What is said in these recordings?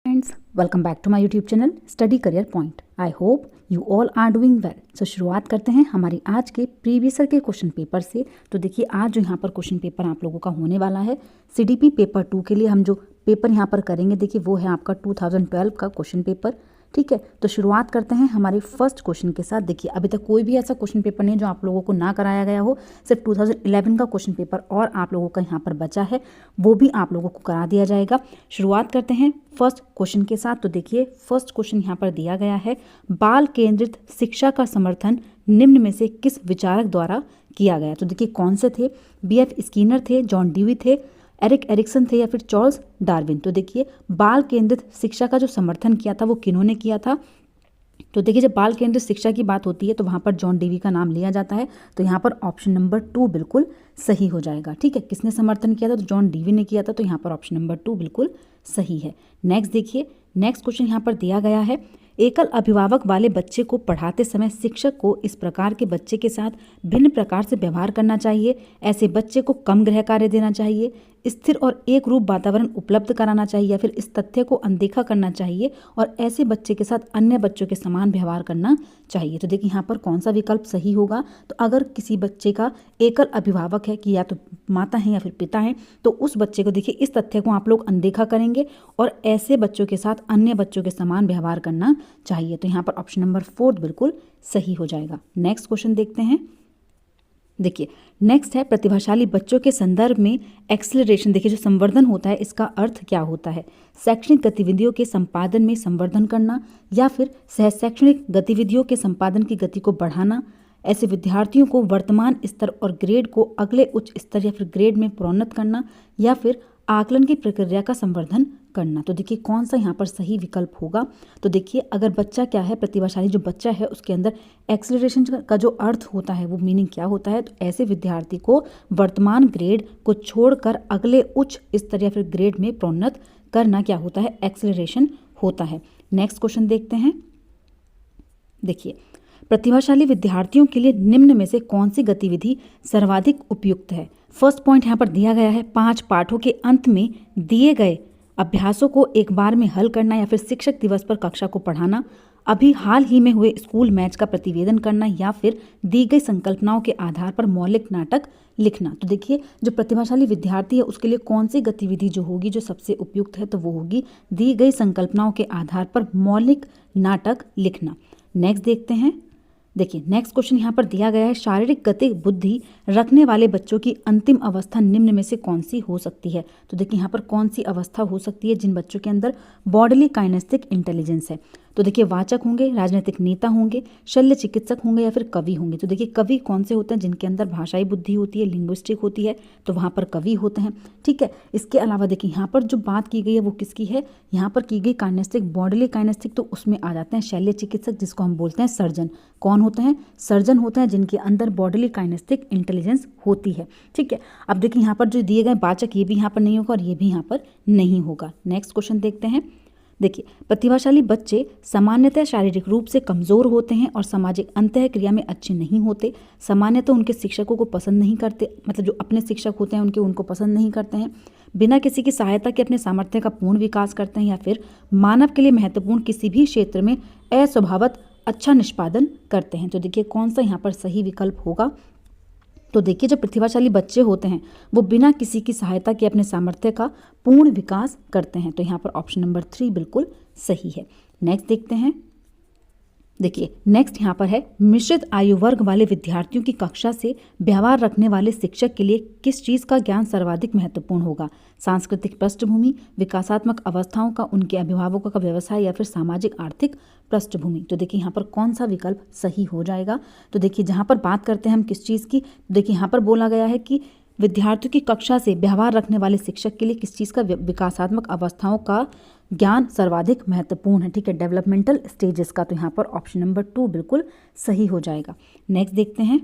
Friends, welcome back to my YouTube channel Study Career Point. I hope you all are doing well. So शुरुआत करते हैं हमारी आज के प्रीवियस ईयर के क्वेश्चन पेपर से। तो देखिए आज जो यहाँ पर क्वेश्चन पेपर आप लोगों का होने वाला है CDP पेपर 2 के लिए हम जो पेपर यहाँ पर करेंगे देखिए वो है आपका 2012 का क्वेश्चन पेपर। ठीक है, तो शुरुआत करते हैं हमारे फर्स्ट क्वेश्चन के साथ। देखिए अभी तक कोई भी ऐसा क्वेश्चन पेपर नहीं जो आप लोगों को ना कराया गया हो, सिर्फ 2011 का क्वेश्चन पेपर और आप लोगों का यहाँ पर बचा है, वो भी आप लोगों को करा दिया जाएगा। शुरुआत करते हैं फर्स्ट क्वेश्चन के साथ। तो देखिए फर्स्ट क्वेश्चन यहाँ पर दिया गया है, बाल केंद्रित शिक्षा का समर्थन निम्न में से किस विचारक द्वारा किया गया। तो देखिए कौन से थे, BF स्किनर थे, जॉन डीवी थे, एरिक एरिक्सन थे या फिर चार्ल्स डार्विन। तो देखिए बाल केंद्रित शिक्षा का जो समर्थन किया था वो किन्होंने किया था। तो देखिए जब बाल केंद्रित शिक्षा की बात होती है तो वहाँ पर जॉन डीवी का नाम लिया जाता है। तो यहाँ पर ऑप्शन नंबर 2 बिल्कुल सही हो जाएगा। ठीक है, किसने समर्थन किया था, तो जॉन डीवी ने किया था। तो यहाँ पर ऑप्शन नंबर 2 बिल्कुल सही है। नेक्स्ट देखिए, नेक्स्ट क्वेश्चन यहाँ पर दिया गया है, एकल अभिभावक वाले बच्चे को पढ़ाते समय शिक्षक को इस प्रकार के बच्चे के साथ भिन्न प्रकार से व्यवहार करना चाहिए। ऐसे बच्चे को कम गृह कार्य देना चाहिए, स्थिर और एक रूप वातावरण उपलब्ध कराना चाहिए या फिर इस तथ्य को अनदेखा करना चाहिए और ऐसे बच्चे के साथ अन्य बच्चों के समान व्यवहार करना चाहिए। तो देखिए यहाँ पर कौन सा विकल्प सही होगा। तो अगर किसी बच्चे का एकल अभिभावक है कि या तो माता है या फिर पिता है, तो उस बच्चे को देखिए इस तथ्य को आप लोग अनदेखा करेंगे और ऐसे बच्चों के साथ अन्य बच्चों के समान व्यवहार करना चाहिए। तो यहाँ पर ऑप्शन नंबर 4 बिल्कुल सही हो जाएगा। नेक्स्ट क्वेश्चन देखते हैं। देखिए नेक्स्ट है, प्रतिभाशाली बच्चों के संदर्भ में एक्सेलरेशन। देखिए जो संवर्धन होता है इसका अर्थ क्या होता है, शैक्षणिक गतिविधियों के संपादन में संवर्धन करना या फिर सह शैक्षणिक गतिविधियों के संपादन की गति को बढ़ाना, ऐसे विद्यार्थियों को वर्तमान स्तर और ग्रेड को अगले उच्च स्तर या फिर ग्रेड में प्रोन्नत करना या फिर आकलन की प्रक्रिया का संवर्धन करना। तो देखिए कौन सा यहाँ पर सही विकल्प होगा। तो देखिए अगर बच्चा क्या है, प्रतिभाशाली जो बच्चा है उसके अंदर एक्सेलरेशन का जो अर्थ होता है वो मीनिंग क्या होता है, तो ऐसे विद्यार्थी को वर्तमान ग्रेड को छोड़कर अगले उच्च स्तर या फिर ग्रेड में प्रोन्नत करना क्या होता है, एक्सेलरेशन होता है। नेक्स्ट क्वेश्चन देखते हैं। देखिए प्रतिभाशाली विद्यार्थियों के लिए निम्न में से कौन सी गतिविधि सर्वाधिक उपयुक्त है। फर्स्ट पॉइंट यहाँ पर दिया गया है, 5 पाठों के अंत में दिए गए अभ्यासों को एक बार में हल करना या फिर शिक्षक दिवस पर कक्षा को पढ़ाना, अभी हाल ही में हुए स्कूल मैच का प्रतिवेदन करना या फिर दी गई संकल्पनाओं के आधार पर मौलिक नाटक लिखना। तो देखिए जो प्रतिभाशाली विद्यार्थी है उसके लिए कौन सी गतिविधि जो होगी जो सबसे उपयुक्त है, तो वो होगी दी गई संकल्पनाओं के आधार पर मौलिक नाटक लिखना। नेक्स्ट देखते हैं। देखिए नेक्स्ट क्वेश्चन यहाँ पर दिया गया है, शारीरिक गति बुद्धि रखने वाले बच्चों की अंतिम अवस्था निम्न में से कौन सी हो सकती है। तो देखिए यहाँ पर कौन सी अवस्था हो सकती है जिन बच्चों के अंदर बॉडीली काइनेस्टिक इंटेलिजेंस है। तो देखिए वाचक होंगे, राजनीतिक नेता होंगे, शल्य चिकित्सक होंगे या फिर कवि होंगे। तो देखिए कवि कौन से होते हैं, जिनके अंदर भाषाई बुद्धि होती है, लिंग्विस्टिक होती है, तो वहाँ पर कवि होते हैं। ठीक है, इसके अलावा देखिए यहाँ पर जो बात की गई है वो किसकी है, यहाँ पर की गई काइनेस्टिक, बॉडीली काइनेस्टिक, तो उसमें आ जाते हैं शल्य चिकित्सक जिसको हम बोलते हैं सर्जन। कौन होते हैं, सर्जन होते हैं जिनके अंदर बॉडीली काइनेस्टिक इंटेलिजेंस होती है। ठीक है, अब देखिए यहाँ पर जो दिए गए वाचक ये भी यहाँ पर नहीं होगा और ये भी यहाँ पर नहीं होगा। नेक्स्ट क्वेश्चन देखते हैं। देखिए प्रतिभाशाली बच्चे सामान्यतः शारीरिक रूप से कमजोर होते हैं और सामाजिक अंतःक्रिया में अच्छे नहीं होते। सामान्यतः उनके शिक्षकों को पसंद नहीं करते, मतलब जो अपने शिक्षक होते हैं उनको पसंद नहीं करते हैं। बिना किसी की सहायता के अपने सामर्थ्य का पूर्ण विकास करते हैं या फिर मानव के लिए महत्वपूर्ण किसी भी क्षेत्र में अस्वभावत अच्छा निष्पादन करते हैं। तो देखिए कौन सा यहाँ पर सही विकल्प होगा। तो देखिए जो प्रतिभाशाली बच्चे होते हैं वो बिना किसी की सहायता के अपने सामर्थ्य का पूर्ण विकास करते हैं। तो यहाँ पर ऑप्शन नंबर 3 बिल्कुल सही है। नेक्स्ट देखते हैं। देखिए नेक्स्ट यहाँ पर है, मिश्रित आयु वर्ग वाले विद्यार्थियों की कक्षा से व्यवहार रखने वाले शिक्षक के लिए किस चीज़ का ज्ञान सर्वाधिक महत्वपूर्ण होगा। सांस्कृतिक पृष्ठभूमि, विकासात्मक अवस्थाओं का, उनके अभिभावकों का व्यवसाय या फिर सामाजिक आर्थिक पृष्ठभूमि। तो देखिए यहाँ पर कौन सा विकल्प सही हो जाएगा। तो देखिए जहाँ पर बात करते हैं हम किस चीज़ की, देखिए यहाँ पर बोला गया है कि विद्यार्थियों की कक्षा से व्यवहार रखने वाले शिक्षक के लिए किस चीज़ का, विकासात्मक अवस्थाओं का ज्ञान सर्वाधिक महत्वपूर्ण है। ठीक है, डेवलपमेंटल स्टेजेस का। तो यहाँ पर ऑप्शन नंबर 2 बिल्कुल सही हो जाएगा। नेक्स्ट देखते हैं।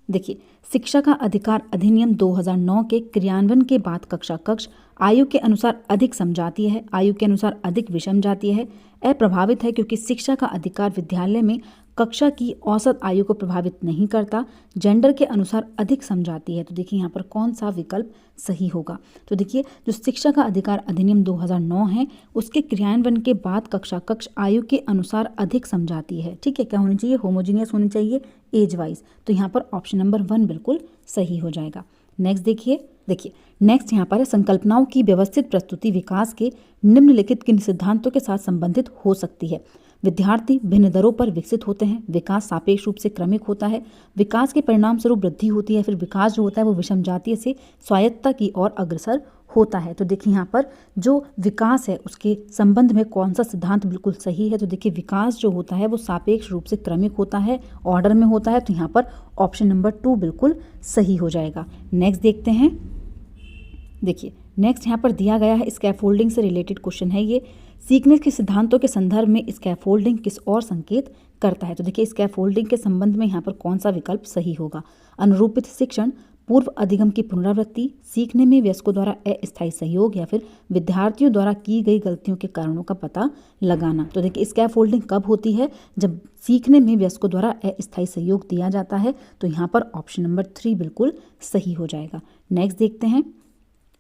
देखिए शिक्षा का अधिकार अधिनियम 2009 के क्रियान्वयन के बाद कक्षा कक्ष आयु के अनुसार अधिक समझाती है, आयु के अनुसार अधिक विषम जाती है, अप्रभावित है क्योंकि शिक्षा का अधिकार विद्यालय में कक्षा की औसत आयु को प्रभावित नहीं करता, जेंडर के अनुसार अधिक समझाती है। तो देखिए यहाँ पर कौन सा विकल्प सही होगा। तो देखिए जो शिक्षा का अधिकार अधिनियम 2009 है उसके क्रियान्वयन के बाद कक्ष आयु के अनुसार अधिक समझाती है। ठीक है, क्या होनी चाहिए, होमोजीनियस होनी चाहिए, एज वाइज। तो यहाँ पर ऑप्शन नंबर 1 बिल्कुल सही हो जाएगा। नेक्स्ट देखिए नेक्स्ट यहाँ पर है संकल्पनाओं की व्यवस्थित प्रस्तुति विकास के निम्नलिखित किन सिद्धांतों के साथ संबंधित हो सकती है। विद्यार्थी भिन्न दरों पर विकसित होते हैं, विकास सापेक्ष रूप से क्रमिक होता है, विकास के परिणाम स्वरूप वृद्धि होती है, फिर विकास जो होता है वो विषम जातीय से स्वायत्तता की ओर अग्रसर होता है। तो देखिए यहाँ पर जो विकास है उसके संबंध में कौन सा सिद्धांत बिल्कुल सही है। तो देखिए विकास जो होता है वो सापेक्ष रूप से क्रमिक होता है, ऑर्डर में होता है। तो यहाँ पर ऑप्शन नंबर 2 बिल्कुल सही हो जाएगा। नेक्स्ट देखते हैं। देखिए नेक्स्ट यहाँ पर दिया गया है स्कैफोल्डिंग से रिलेटेड क्वेश्चन है ये। सीखने के सिद्धांतों के संदर्भ में स्कैफोल्डिंग किस और संकेत करता है। तो देखिए स्कैफोल्डिंग के संबंध में यहाँ पर कौन सा विकल्प सही होगा। अनुरूपित शिक्षण, पूर्व अधिगम की पुनरावृत्ति, सीखने में वयस्कों द्वारा अस्थायी सहयोग, या फिर विद्यार्थियों द्वारा की गई गलतियों के कारणों का पता लगाना। तो देखिए स्कैफोल्डिंग कब होती है, जब सीखने में वयस्कों द्वारा अस्थायी सहयोग दिया जाता है। तो यहाँ पर ऑप्शन नंबर 3 बिल्कुल सही हो जाएगा। नेक्स्ट देखते हैं।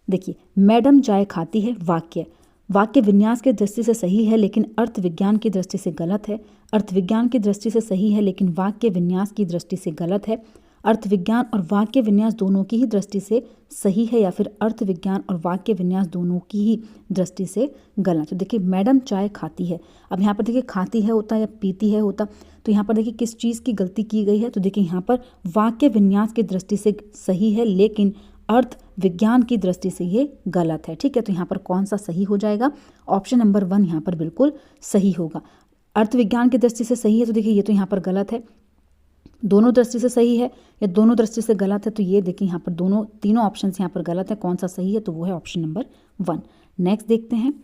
देखिए मैडम चाय खाती है वाक्य विन्यास की दृष्टि से सही है लेकिन अर्थ विज्ञान की दृष्टि से गलत है। अर्थ विज्ञान की दृष्टि से सही है लेकिन वाक्य विन्यास की दृष्टि से गलत है। अर्थ विज्ञान और वाक्य विन्यास दोनों की ही दृष्टि से सही है, या फिर अर्थ विज्ञान और वाक्य विन्यास दोनों की ही दृष्टि से गलत। तो देखिए मैडम चाय खाती है, अब यहाँ पर देखिए खाती है होता या पीती है होता। तो यहाँ पर देखिए किस चीज़ की गलती की गई है। तो देखिए यहाँ पर वाक्य विन्यास की दृष्टि से सही है लेकिन अर्थ विज्ञान की दृष्टि से ये गलत है। ठीक है, तो यहाँ पर कौन सा सही हो जाएगा। ऑप्शन नंबर 1 यहाँ पर बिल्कुल सही होगा। अर्थ विज्ञान की दृष्टि से सही है, तो देखिए ये तो यहाँ पर गलत है। दोनों दृष्टि से सही है या दोनों दृष्टि से गलत है, तो ये देखिए यहाँ पर तीनों ऑप्शन यहाँ पर गलत है। कौन सा सही है, तो वो है ऑप्शन नंबर 1। नेक्स्ट देखते हैं।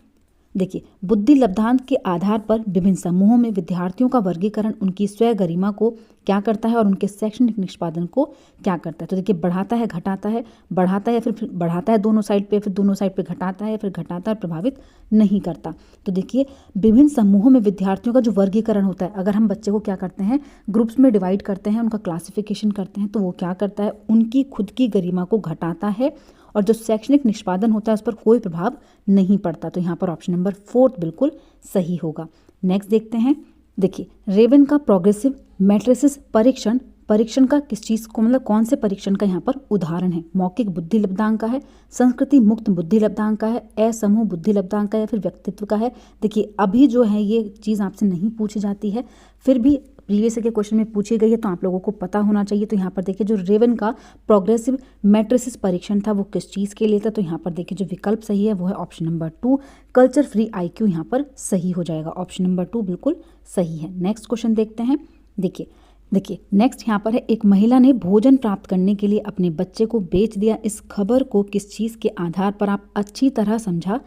देखिए बुद्धि लब्धांत के आधार पर विभिन्न समूहों में विद्यार्थियों का वर्गीकरण उनकी स्वयं गरिमा को क्या करता है और उनके शैक्षणिक निष्पादन को क्या करता है। तो देखिए बढ़ाता है, घटाता है, बढ़ाता है या फिर बढ़ाता है दोनों साइड पे, फिर दोनों साइड पे घटाता है या फिर घटाता है, प्रभावित नहीं करता। तो देखिए विभिन्न समूहों में विद्यार्थियों का जो वर्गीकरण होता है, अगर हम बच्चे को क्या करते हैं ग्रुप्स में डिवाइड करते हैं, उनका क्लासिफिकेशन करते हैं, तो वो क्या करता है उनकी खुद की गरिमा को घटाता है और जो शैक्षणिक निष्पादन होता है उस पर कोई प्रभाव नहीं पड़ता। तो यहाँ पर ऑप्शन नंबर 4 बिल्कुल सही होगा। नेक्स्ट देखते हैं। देखिए रेवन का प्रोग्रेसिव मैट्रिसेस परीक्षण का किस चीज़ को मतलब कौन से परीक्षण का यहाँ पर उदाहरण है। मौखिक बुद्धि लब्धांक का है, संस्कृति मुक्त बुद्धि लब्धांक का है, असमूह बुद्धि लब्धांक का, या फिर व्यक्तित्व का है। देखिए अभी जो है ये चीज़ आपसे नहीं पूछी जाती है, फिर भी प्रीवियस के क्वेश्चन में पूछी गई है तो आप लोगों को पता होना चाहिए। तो यहाँ पर देखिए जो रेवन का प्रोग्रेसिव मैट्रिसेस परीक्षण था वो किस चीज़ के लिए था। तो यहाँ पर देखिए जो विकल्प सही है वो है option number 2, culture free IQ यहाँ पर सही हो जाएगा। ऑप्शन नंबर 2 बिल्कुल सही है। नेक्स्ट क्वेश्चन देखते हैं। देखिए नेक्स्ट यहाँ पर है, एक महिला ने भोजन प्राप्त करने के लिए अपने बच्चे को बेच दिया। इस खबर को किस चीज़ के आधार पर आप अच्छी तरह समझा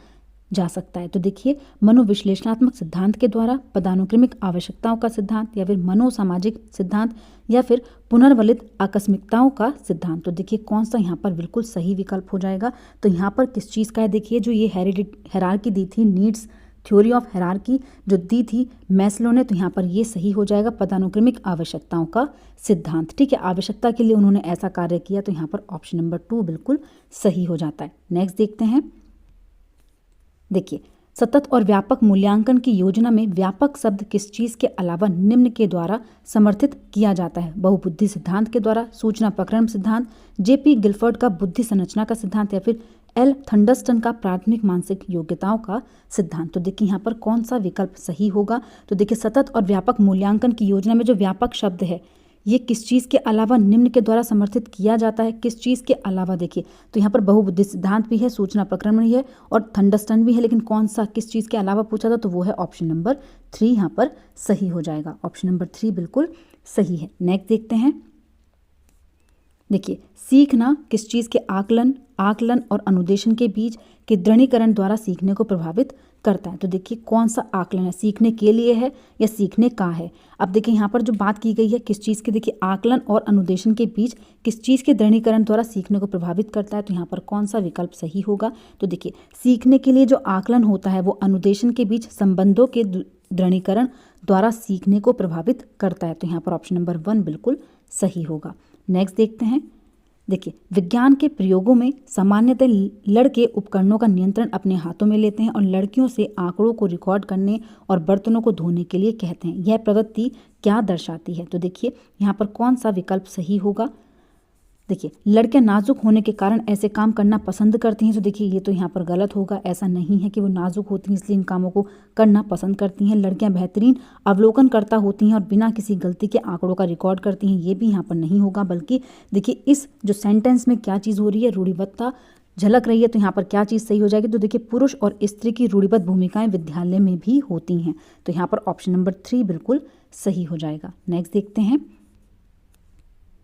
जा सकता है। तो देखिए मनोविश्लेषणात्मक सिद्धांत के द्वारा, पदानुक्रमिक आवश्यकताओं का सिद्धांत, या फिर मनोसामाजिक सिद्धांत, या फिर पुनर्वलित आकस्मिकताओं का सिद्धांत। तो देखिए कौन सा यहाँ पर बिल्कुल सही विकल्प हो जाएगा। तो यहाँ पर किस चीज़ का है, देखिए जो ये हेरारकी दी थी, नीड्स थ्योरी ऑफ हेरारकी जो दी थी मैस्लो ने, तो यहाँ पर ये सही हो जाएगा पदानुक्रमिक आवश्यकताओं का सिद्धांत। ठीक है, आवश्यकता के लिए उन्होंने ऐसा कार्य किया, तो यहाँ पर ऑप्शन नंबर 2 बिल्कुल सही हो जाता है। नेक्स्ट देखते हैं। देखिए सतत और व्यापक मूल्यांकन की योजना में व्यापक शब्द किस चीज़ के अलावा निम्न के द्वारा समर्थित किया जाता है। बहुबुद्धि सिद्धांत के द्वारा, सूचना प्रकरण सिद्धांत, JP गिलफर्ड का बुद्धि संरचना का सिद्धांत, या फिर L थंडरस्टन का प्राथमिक मानसिक योग्यताओं का सिद्धांत। तो देखिए यहाँ पर कौन सा विकल्प सही होगा। तो देखिए सतत और व्यापक मूल्यांकन की योजना में जो व्यापक शब्द है ये किस चीज़ के अलावा निम्न के द्वारा समर्थित किया जाता है, किस चीज़ के अलावा। देखिए तो यहाँ पर बहुबुद्धि सिद्धांत भी है, सूचना प्रकरण भी है और थंडरस्टन भी है, लेकिन कौन सा किस चीज़ के अलावा पूछा था, तो वो है ऑप्शन नंबर 3 यहाँ पर सही हो जाएगा। ऑप्शन नंबर 3 बिल्कुल सही है। नेक्स्ट देखते हैं। देखिए सीखना किस चीज़ के आकलन और अनुदेशन के बीच के दृढ़ीकरण द्वारा सीखने को प्रभावित करता है। तो देखिए कौन सा आकलन है, सीखने के लिए है या सीखने का है। अब देखिए यहाँ पर जो बात की गई है किस चीज़ के, देखिए आकलन और अनुदेशन के बीच किस चीज़ के दृढ़ीकरण द्वारा सीखने को प्रभावित करता है। तो यहाँ पर कौन सा विकल्प सही होगा। तो देखिए सीखने के लिए जो आकलन होता है वो अनुदेशन के बीच संबंधों के दृढ़ीकरण द्वारा सीखने को प्रभावित करता है। तो यहाँ पर ऑप्शन नंबर 1 बिल्कुल सही होगा। नेक्स्ट देखते हैं। देखिए, विज्ञान के प्रयोगों में सामान्यतः लड़के उपकरणों का नियंत्रण अपने हाथों में लेते हैं और लड़कियों से आंकड़ों को रिकॉर्ड करने और बर्तनों को धोने के लिए कहते हैं। यह प्रवृत्ति क्या दर्शाती है? तो देखिए यहाँ पर कौन सा विकल्प सही होगा। देखिए, लड़कियां नाजुक होने के कारण ऐसे काम करना पसंद करती हैं। तो देखिए ये तो यहाँ पर गलत होगा। ऐसा नहीं है कि वो नाजुक होती हैं इसलिए इन कामों को करना पसंद करती हैं। लड़कियां बेहतरीन अवलोकनकर्ता होती हैं और बिना किसी गलती के आंकड़ों का रिकॉर्ड करती हैं। ये भी यहाँ पर नहीं होगा। बल्कि देखिए इस जो सेंटेंस में क्या चीज़ हो रही है, रूढ़िबद्धता झलक रही है। तो यहाँ पर क्या चीज़ सही हो जाएगी? तो देखिए पुरुष और स्त्री की रूढ़िबद्ध भूमिकाएं विद्यालय में भी होती हैं। तो यहाँ पर ऑप्शन नंबर 3 बिल्कुल सही हो जाएगा। नेक्स्ट देखते हैं।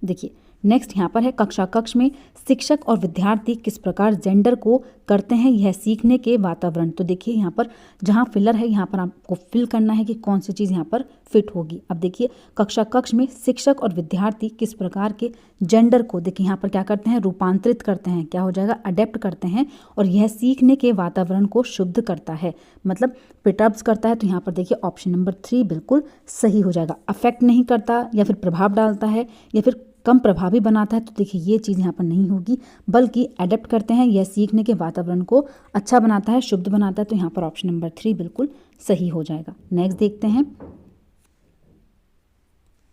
देखिए नेक्स्ट यहाँ पर है, कक्ष में शिक्षक और विद्यार्थी किस प्रकार जेंडर को करते हैं यह सीखने के वातावरण। तो देखिए यहाँ पर जहाँ फिलर है यहाँ पर आपको फिल करना है कि कौन सी चीज़ यहाँ पर फिट होगी। अब देखिए कक्ष में शिक्षक और विद्यार्थी किस प्रकार के जेंडर को देखिए यहाँ पर क्या करते हैं, रूपांतरित करते हैं। क्या हो जाएगा? अडेप्ट करते हैं और यह सीखने के वातावरण को शुद्ध करता है, मतलब पिटअप्स करता है। तो यहाँ पर देखिए ऑप्शन नंबर 3 बिल्कुल सही हो जाएगा। अफेक्ट नहीं करता या फिर प्रभाव डालता है या फिर कम प्रभावी बनाता है। तो देखिए ये चीज़ यहाँ पर नहीं होगी, बल्कि अडेप्ट करते हैं, यह सीखने के वातावरण को अच्छा बनाता है, शुद्ध बनाता है। तो यहाँ पर ऑप्शन नंबर 3 बिल्कुल सही हो जाएगा। नेक्स्ट देखते हैं।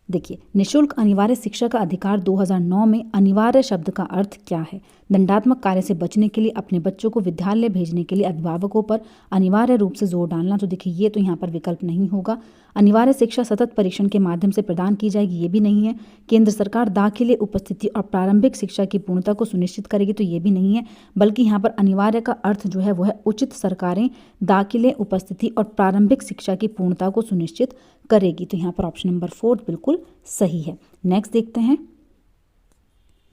देखिए, निःशुल्क अनिवार्य शिक्षा का अधिकार 2009 में अनिवार्य शब्द का अर्थ क्या है? दंडात्मक कार्य से बचने के लिए अपने बच्चों को विद्यालय भेजने के लिए अभिभावकों पर अनिवार्य रूप से जोर डालना। तो देखिए ये तो यहाँ पर विकल्प नहीं होगा। अनिवार्य शिक्षा सतत परीक्षण के माध्यम से प्रदान की जाएगी, ये भी नहीं है। केंद्र सरकार दाखिले, उपस्थिति और प्रारंभिक शिक्षा की पूर्णता को सुनिश्चित करेगी, तो ये भी नहीं है। बल्कि यहाँ पर अनिवार्य का अर्थ जो है वो है उचित सरकारें दाखिले, उपस्थिति और प्रारंभिक शिक्षा की पूर्णता को सुनिश्चित करेगी। तो यहाँ पर ऑप्शन नंबर 4 बिल्कुल सही है। नेक्स्ट देखते हैं।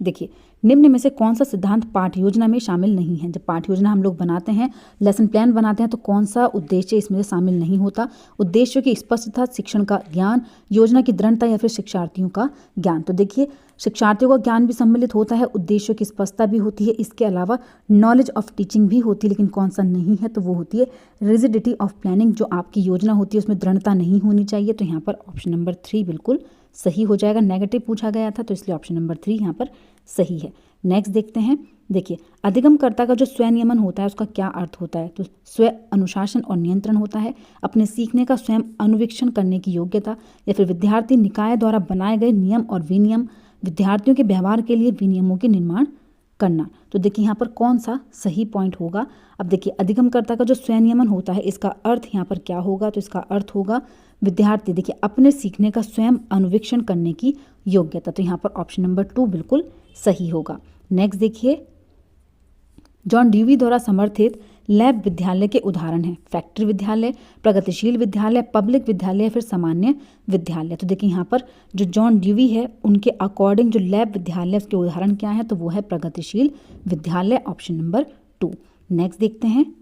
देखिए, निम्न में से कौन सा सिद्धांत पाठ्य योजना में शामिल नहीं है? जब पाठ्य योजना हम लोग बनाते हैं, लेसन प्लान बनाते हैं, तो कौन सा उद्देश्य इसमें शामिल नहीं होता? उद्देश्यों की स्पष्टता, शिक्षण का ज्ञान, योजना की दृढ़ता या फिर शिक्षार्थियों का ज्ञान। तो देखिए शिक्षार्थियों का ज्ञान भी सम्मिलित होता है, उद्देश्यों की स्पष्टता भी होती है, इसके अलावा नॉलेज ऑफ टीचिंग भी होती है। लेकिन कौन सा नहीं है? तो वो होती है रिजिडिटी ऑफ प्लानिंग। जो आपकी योजना होती है उसमें दृढ़ता नहीं होनी चाहिए। तो यहाँ पर ऑप्शन नंबर 3 बिल्कुल सही हो जाएगा। नेगेटिव पूछा गया था तो इसलिए ऑप्शन नंबर 3 यहाँ पर सही है। नेक्स्ट देखते हैं। देखिए, अधिगमकर्ता का जो स्वनियमन होता है उसका क्या अर्थ होता है? तो स्व अनुशासन और नियंत्रण होता है, अपने सीखने का स्वयं अनुवीक्षण करने की योग्यता, या फिर विद्यार्थी निकाय द्वारा बनाए गए नियम और विनियम, विद्यार्थियों के व्यवहार के लिए विनियमों के निर्माण करना। तो देखिए यहाँ पर कौन सा सही पॉइंट होगा। अब देखिए अधिगमकर्ता का जो स्वनियमन होता है इसका अर्थ यहाँ पर क्या होगा? तो इसका अर्थ होगा विद्यार्थी देखिए अपने सीखने का स्वयं अनुवीक्षण करने की योग्यता। तो यहाँ पर ऑप्शन नंबर 2 बिल्कुल सही होगा। नेक्स्ट देखिए, जॉन ड्यूवी द्वारा समर्थित लैब विद्यालय के उदाहरण हैं फैक्ट्री विद्यालय, प्रगतिशील विद्यालय, पब्लिक विद्यालय या फिर सामान्य विद्यालय। तो देखिए यहाँ पर जो जॉन ड्यूवी है उनके अकॉर्डिंग जो लैब विद्यालय उसके उदाहरण क्या है? तो वो है प्रगतिशील विद्यालय, ऑप्शन नंबर 2। नेक्स्ट देखते हैं।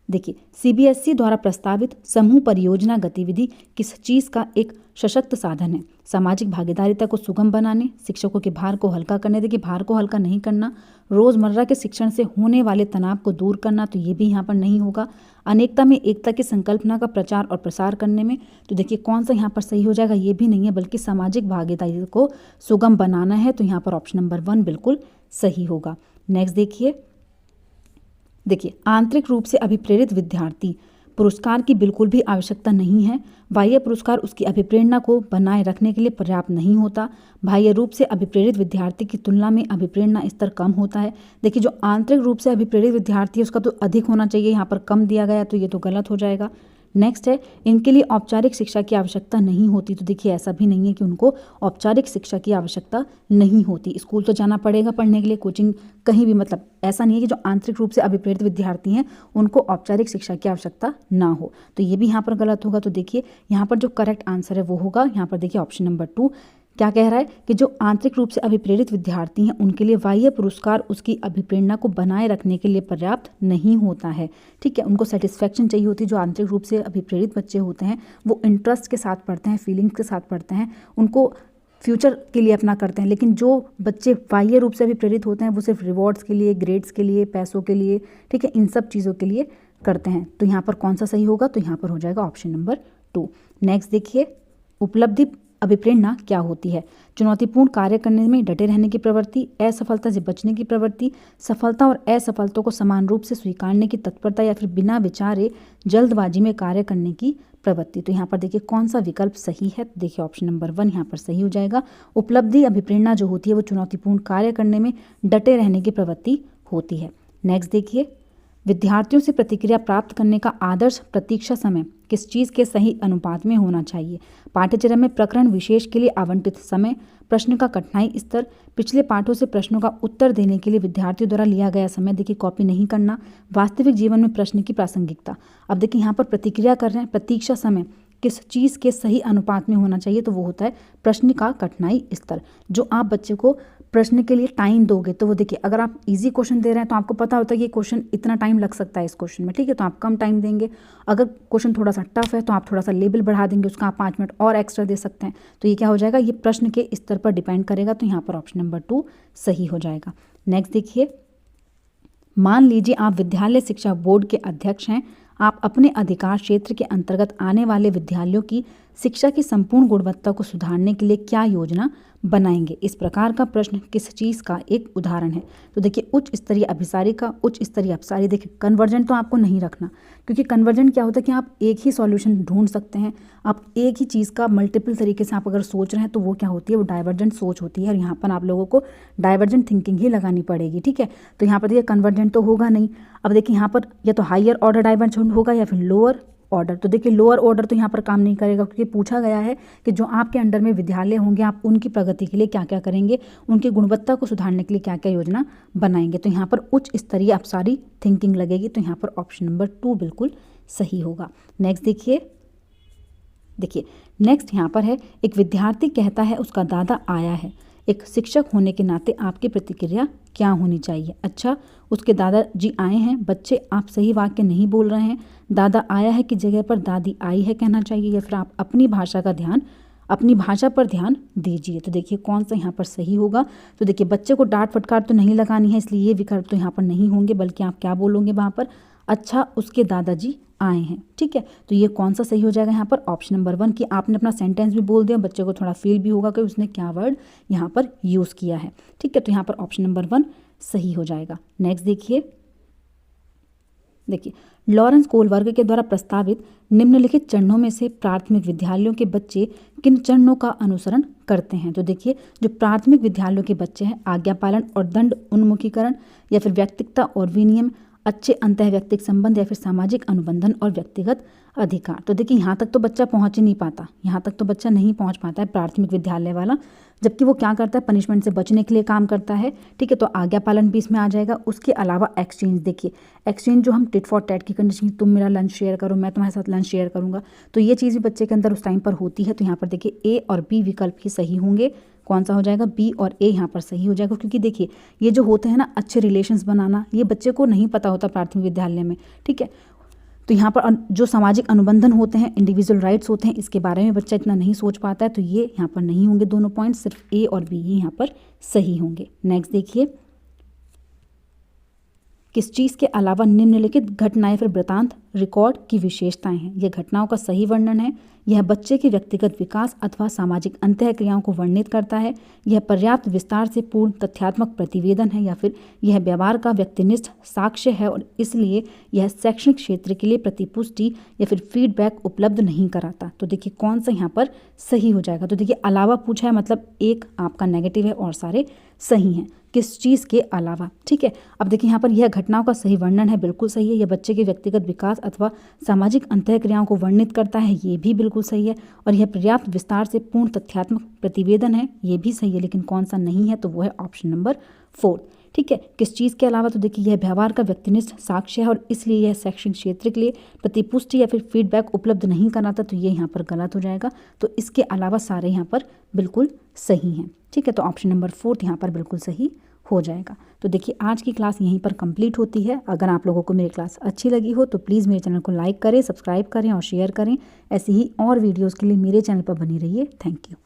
देखिए, सीबीएसई द्वारा प्रस्तावित समूह परियोजना गतिविधि किस चीज़ का एक सशक्त साधन है? सामाजिक भागीदारिता को सुगम बनाने, शिक्षकों के भार को हल्का करने। देखिए भार को हल्का नहीं करना, रोज़मर्रा के शिक्षण से होने वाले तनाव को दूर करना। तो ये भी यहाँ पर नहीं होगा। अनेकता में एकता की संकल्पना का प्रचार और प्रसार करने में। तो देखिए कौन सा यहाँ पर सही हो जाएगा? ये भी नहीं है, बल्कि सामाजिक भागीदारी को सुगम बनाना है। तो यहाँ पर ऑप्शन नंबर 1 बिल्कुल सही होगा। नेक्स्ट देखिए, आंतरिक रूप से अभिप्रेरित विद्यार्थी पुरस्कार की बिल्कुल भी आवश्यकता नहीं है। बाह्य पुरस्कार उसकी अभिप्रेरणा को बनाए रखने के लिए पर्याप्त नहीं होता। बाह्य रूप से अभिप्रेरित विद्यार्थी की तुलना में अभिप्रेरणा स्तर कम होता है। देखिए जो आंतरिक रूप से अभिप्रेरित विद्यार्थी है उसका तो अधिक होना चाहिए, यहाँ पर कम दिया गया तो ये तो गलत हो जाएगा। नेक्स्ट है, इनके लिए औपचारिक शिक्षा की आवश्यकता नहीं होती। तो देखिए ऐसा भी नहीं है कि उनको औपचारिक शिक्षा की आवश्यकता नहीं होती, स्कूल तो जाना पड़ेगा पढ़ने के लिए, कोचिंग कहीं भी, मतलब ऐसा नहीं है कि जो आंतरिक रूप से अभिप्रेरित विद्यार्थी हैं उनको औपचारिक शिक्षा की आवश्यकता ना हो। तो ये भी यहाँ पर गलत होगा। तो देखिए यहाँ पर जो करेक्ट आंसर है वो होगा, यहाँ पर देखिए ऑप्शन नंबर 2 क्या कह रहा है कि जो आंतरिक रूप से अभिप्रेरित विद्यार्थी हैं उनके लिए बाह्य पुरस्कार उसकी अभिप्रेरणा को बनाए रखने के लिए पर्याप्त नहीं होता है। ठीक है, उनको सेटिस्फैक्शन चाहिए होती है। जो आंतरिक रूप से अभिप्रेरित बच्चे होते हैं वो इंटरेस्ट के साथ पढ़ते हैं, फीलिंग्स के साथ पढ़ते हैं, उनको फ्यूचर के लिए अपना करते हैं। लेकिन जो बच्चे बाह्य रूप से अभिप्रेरित होते हैं वो सिर्फ रिवॉर्ड्स के लिए, ग्रेड्स के लिए, पैसों के लिए, ठीक है, इन सब चीज़ों के लिए करते हैं। तो यहाँ पर कौन सा सही होगा? तो यहाँ पर हो जाएगा ऑप्शन नंबर 2। नेक्स्ट देखिए, उपलब्धि अभिप्रेरणा क्या होती है? चुनौतीपूर्ण कार्य करने में डटे रहने की प्रवृत्ति, असफलता से बचने की प्रवृत्ति, सफलता और असफलता को समान रूप से स्वीकारने की तत्परता, या फिर बिना विचारे जल्दबाजी में कार्य करने की प्रवृत्ति। तो यहाँ पर देखिए कौन सा विकल्प सही है? तो देखिए ऑप्शन नंबर 1 यहाँ पर सही हो जाएगा। उपलब्धि अभिप्रेरणा जो होती है वो चुनौतीपूर्ण कार्य करने में डटे रहने की प्रवृत्ति होती है। नेक्स्ट देखिए, विद्यार्थियों से प्रतिक्रिया प्राप्त करने का आदर्श प्रतीक्षा समय किस चीज़ के सही अनुपात में होना चाहिए? पाठ्यक्रम में प्रकरण विशेष के लिए आवंटित समय, प्रश्न का कठिनाई स्तर, पिछले पाठों से प्रश्नों का उत्तर देने के लिए विद्यार्थियों द्वारा लिया गया समय, देखिए कॉपी नहीं करना, वास्तविक जीवन में प्रश्न की प्रासंगिकता। अब देखिए यहाँ पर प्रतिक्रिया कर रहे हैं, प्रतीक्षा समय किस चीज़ के सही अनुपात में होना चाहिए? तो वो होता है प्रश्न का कठिनाई स्तर। जो आप बच्चे को प्रश्न के लिए टाइम दोगे तो वो देखिए, अगर आप इजी क्वेश्चन दे रहे हैं तो आपको पता होता है कि क्वेश्चन इतना टाइम लग सकता है इस क्वेश्चन में, ठीक है, तो आप कम टाइम देंगे। अगर क्वेश्चन थोड़ा सा टफ है तो आप थोड़ा सा लेवल बढ़ा देंगे, उसका आप 5 मिनट और एक्स्ट्रा दे सकते हैं। तो ये क्या हो जाएगा? ये प्रश्न के स्तर पर डिपेंड करेगा। तो यहाँ पर ऑप्शन नंबर 2 सही हो जाएगा। नेक्स्ट देखिए, मान लीजिए आप विद्यालय शिक्षा बोर्ड के अध्यक्ष हैं। आप अपने अधिकार क्षेत्र के अंतर्गत आने वाले विद्यालयों की शिक्षा की संपूर्ण गुणवत्ता को सुधारने के लिए क्या योजना बनाएंगे? इस प्रकार का प्रश्न किस चीज़ का एक उदाहरण है? तो देखिए उच्च स्तरीय अभिसारी का, उच्च स्तरीय अपसारी। देखिए कन्वर्जेंट तो आपको नहीं रखना, क्योंकि कन्वर्जेंट क्या होता है कि आप एक ही सॉल्यूशन ढूंढ सकते हैं। आप एक ही चीज़ का मल्टीपल तरीके से आप अगर सोच रहे हैं तो वो क्या होती है? वो डाइवर्जेंट सोच होती है, और यहाँ पर आप लोगों को डाइवर्जेंट थिंकिंग ही लगानी पड़ेगी, ठीक है। तो यहाँ पर देखिए कन्वर्जेंट तो होगा नहीं। अब देखिए यहाँ पर या तो हायर ऑर्डर डाइवर्जेंट होगा या फिर लोअर ऑर्डर। तो देखिए लोअर ऑर्डर तो यहाँ पर काम नहीं करेगा, क्योंकि पूछा गया है कि जो आपके अंडर में विद्यालय होंगे आप उनकी प्रगति के लिए क्या क्या करेंगे, उनकी गुणवत्ता को सुधारने के लिए क्या क्या योजना बनाएंगे। तो यहाँ पर उच्च स्तरीय अपसारी थिंकिंग लगेगी। तो यहाँ पर ऑप्शन नंबर 2 बिल्कुल सही होगा। नेक्स्ट देखिए नेक्स्ट यहाँ पर है, एक विद्यार्थी कहता है उसका दादा आया है। एक शिक्षक होने के नाते आपकी प्रतिक्रिया क्या होनी चाहिए? अच्छा, उसके दादाजी आए हैं। बच्चे आप सही वाक्य नहीं बोल रहे हैं। दादा आया है की जगह पर दादी आई है कहना चाहिए, या फिर आप अपनी भाषा पर ध्यान दीजिए। तो देखिए कौन सा यहाँ पर सही होगा? तो देखिए बच्चे को डांट फटकार तो नहीं लगानी है, इसलिए ये विकल्प तो यहाँ पर नहीं होंगे, बल्कि आप क्या बोलोगे वहाँ पर? अच्छा, उसके दादाजी आए हैं, ठीक है। तो ये कौन सा सही हो जाएगा यहाँ पर? ऑप्शन नंबर 1 कि आपने अपना सेंटेंस भी बोल दिया, बच्चे को थोड़ा फील भी होगा कि उसने क्या वर्ड यहाँ पर यूज़ किया है, ठीक है। तो यहाँ पर ऑप्शन नंबर 1 सही हो जाएगा। नेक्स्ट देखिए लॉरेंस कोलबर्ग के द्वारा प्रस्तावित निम्नलिखित चरणों में से प्राथमिक विद्यालयों के बच्चे किन चरणों का अनुसरण करते हैं? तो देखिए जो प्राथमिक विद्यालयों के बच्चे हैं, आज्ञा पालन और दंड उन्मुखीकरण, या फिर व्यक्तिकता और विनियम, अच्छे अंतःव्यक्तिक संबंध, या फिर सामाजिक अनुबंधन और व्यक्तिगत अधिकार। तो देखिए यहाँ तक तो बच्चा पहुँच ही नहीं पाता, यहाँ तक तो बच्चा नहीं पहुँच पाता है प्राथमिक विद्यालय वाला, जबकि वो क्या करता है? पनिशमेंट से बचने के लिए काम करता है, ठीक है। तो आज्ञा पालन भी इसमें आ जाएगा। उसके अलावा एक्सचेंज, देखिए एक्सचेंज जो हम टिट फॉर टैट की कंडीशन, तुम मेरा लंच शेयर करो, मैं तुम्हारे साथ लंच शेयर करूँगा, तो ये चीज़ भी बच्चे के अंदर उस टाइम पर होती है। तो यहाँ पर देखिए ए और बी विकल्प ही सही होंगे। कौन सा हो जाएगा? बी और ए यहाँ पर सही हो जाएगा, क्योंकि देखिए ये जो होते हैं ना अच्छे रिलेशंस बनाना, ये बच्चे को नहीं पता होता प्राथमिक विद्यालय में, ठीक है। तो यहाँ पर जो सामाजिक अनुबंधन होते हैं, इंडिविजुअल राइट्स होते हैं, इसके बारे में बच्चा इतना नहीं सोच पाता है। तो ये यहाँ पर नहीं होंगे दोनों पॉइंट, सिर्फ ए और बी ही यहाँ पर सही होंगे। नेक्स्ट देखिए, किस चीज़ के अलावा निम्नलिखित घटनाएं फिर वृतांत रिकॉर्ड की विशेषताएं हैं? यह घटनाओं का सही वर्णन है, यह बच्चे के व्यक्तिगत विकास अथवा सामाजिक अंतःक्रियाओं को वर्णित करता है, यह पर्याप्त विस्तार से पूर्ण तथ्यात्मक प्रतिवेदन है, या फिर यह व्यवहार का व्यक्तिनिष्ठ साक्ष्य है और इसलिए यह शैक्षणिक क्षेत्र के लिए प्रतिपुष्टि या फिर फीडबैक उपलब्ध नहीं कराता। तो देखिए कौन सा यहाँ पर सही हो जाएगा? तो देखिए अलावा पूछा है, मतलब एक आपका नेगेटिव है और सारे सही हैं। किस चीज़ के अलावा, ठीक है। अब देखिए यहाँ पर यह घटनाओं का सही वर्णन है, बिल्कुल सही है। यह बच्चे के व्यक्तिगत विकास अथवा सामाजिक अंतःक्रियाओं को वर्णित करता है, ये भी बिल्कुल सही है। और यह पर्याप्त विस्तार से पूर्ण तथ्यात्मक प्रतिवेदन है, ये भी सही है। लेकिन कौन सा नहीं है? तो वो है ऑप्शन नंबर 4, ठीक है। किस चीज़ के अलावा? तो देखिए यह व्यवहार का व्यक्तिनिष्ठ साक्ष्य है और इसलिए यह शैक्षणिक क्षेत्र के लिए प्रतिपुष्टि या फिर फीडबैक उपलब्ध नहीं कराता। तो ये यहाँ पर गलत हो जाएगा। तो इसके अलावा सारे यहाँ पर बिल्कुल सही हैं, ठीक है। तो ऑप्शन नंबर 4 यहाँ पर बिल्कुल सही हो जाएगा। तो देखिए आज की क्लास यहीं पर कंप्लीट होती है। अगर आप लोगों को मेरी क्लास अच्छी लगी हो तो प्लीज़ मेरे चैनल को लाइक करें, सब्सक्राइब करें और शेयर करें। ऐसी ही और वीडियोज़ के लिए मेरे चैनल पर बनी रहिए। Thank you.